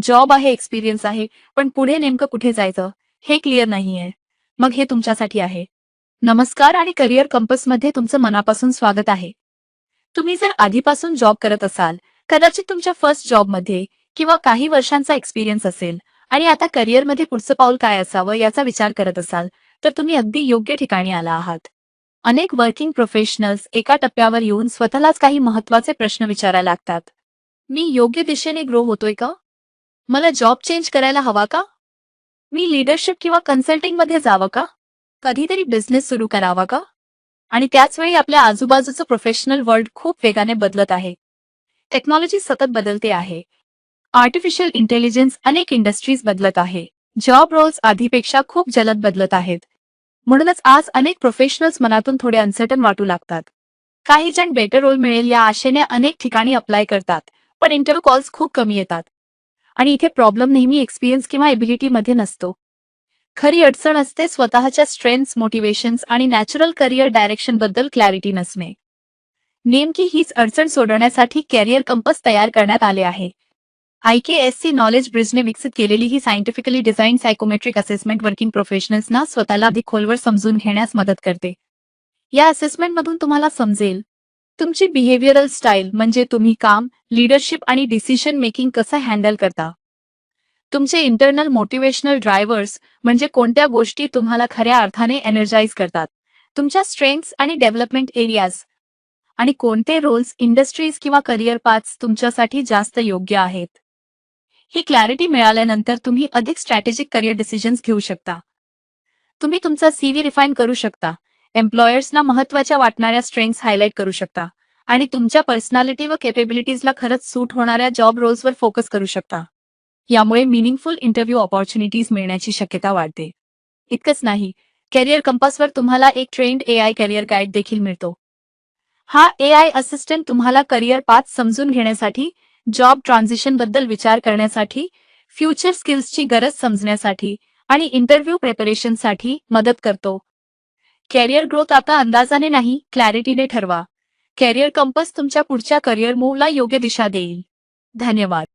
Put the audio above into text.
Job आहे, experience आहे, पण पुढे नेमकं कुठे जायचं हे क्लिअर नाहीये. मग हे तुमच्यासाठी आहे. नमस्कार आणि करिअर कंपसमध्ये तुमचं मनापासून स्वागत आहे. तुम्ही जर आधीपासून जॉब करत असाल, कदाचित तुमच्या फर्स्ट जॉबमध्ये किंवा काही वर्षांचा एक्सपिरियन्स असेल आणि आता करिअरमध्ये पुढचं पाऊल काय असावं याचा विचार करत असाल, तर तुम्ही अगदी योग्य ठिकाणी आला आहात. अनेक वर्किंग प्रोफेशनल्स एका टप्प्यावर येऊन स्वतःलाच काही महत्त्वाचे प्रश्न विचारायला लागतात. मी योग्य दिशेने ग्रो होतोय का? मला जॉब चेंज करायला हवा का? मी लीडरशिप किंवा कन्सल्टिंगमध्ये जावं का? कधीतरी बिझनेस सुरू करावा का? आणि त्याच वेळी आपल्या आजूबाजूचं प्रोफेशनल वर्ल्ड खूप वेगाने बदलत आहे. टेक्नॉलॉजी सतत बदलते आहे. आर्टिफिशियल इंटेलिजन्स अनेक इंडस्ट्रीज बदलत आहे. जॉब रोल्स आधीपेक्षा खूप जलद बदलत आहेत. म्हणूनच आज अनेक प्रोफेशनल्स मनातून थोडे अनसर्टन वाटू लागतात. काही जण बेटर रोल मिळेल या आशेने अनेक ठिकाणी अप्लाय करतात, पण इंटरव्ह्यू कॉल्स खूप कमी येतात. आणि इथे प्रॉब्लेम नेहमी एक्सपिरियन्स किंवा एबिलिटीमध्ये नसतो. खरी अडचण असते स्वतःच्या स्ट्रेंथ्स, मोटिवेशन्स आणि नॅचरल करिअर डायरेक्शनबद्दल क्लॅरिटी नसणे. नेमकी हीच अडचण सोडवण्यासाठी कॅरियर कंपस तयार करण्यात आले आहे. IKSC नॉलेज ब्रिजने विकसित केलेली ही scientifically design psychometric assessment working प्रोफेशनल्सना स्वतःला अधिक खोलवर समजून घेण्यास मदत करते. या असेसमेंटमधून तुम्हाला समजेल तुमची बिहेवियरल स्टाईल म्हणजे तुम्ही काम, लीडरशिप आणि डिसिजन मेकिंग कसं हँडल करता. तुमचे इंटरनल मोटिवेशनल ड्रायव्हर्स म्हणजे कोणत्या गोष्टी तुम्हाला खऱ्या अर्थाने एनर्जाइज करतात. तुमच्या स्ट्रेंथ्स आणि डेव्हलपमेंट एरियाज आणि कोणते रोल्स, इंडस्ट्रीज किंवा करिअर पाथ्स तुमच्यासाठी जास्त योग्य आहेत. ही क्लॅरिटी मिळाल्यानंतर तुम्ही अधिक स्ट्रॅटेजिक करिअर डिसिजन्स घेऊ शकता. तुम्ही तुमचा CV रिफाईन करू शकता, एम्प्लॉयर्सना महत्त्वाच्या वाटणाऱ्या स्ट्रेंथ्स हायलाइट करू शकता आणि तुमच्या पर्सनॅलिटी व कॅपेबिलिटीजला खरंच सूट होणाऱ्या जॉब रोल्सवर फोकस करू शकता. यामुळे मिनिंगफुल इंटरव्ह्यू ऑपॉर्च्युनिटीज मिळण्याची शक्यता वाढते. इतकंच नाही, कॅरियर कंपासवर तुम्हाला एक ट्रेंड AI कॅरियर गाईड देखील मिळतो. हा AI असिस्टंट तुम्हाला करिअर पाथ समजून घेण्यासाठी, जॉब ट्रान्झिशनबद्दल विचार करण्यासाठी, फ्युचर स्किल्सची गरज समजण्यासाठी आणि इंटरव्ह्यू प्रिपरेशनसाठी मदत करतो. कॅरियर ग्रोथ आता अंदाजाने नाही, क्लॅरिटीने ठरवा. कॅरियर कंपस तुमच्या पुढच्या करिअर मूव्हला योग्य दिशा देईल. धन्यवाद.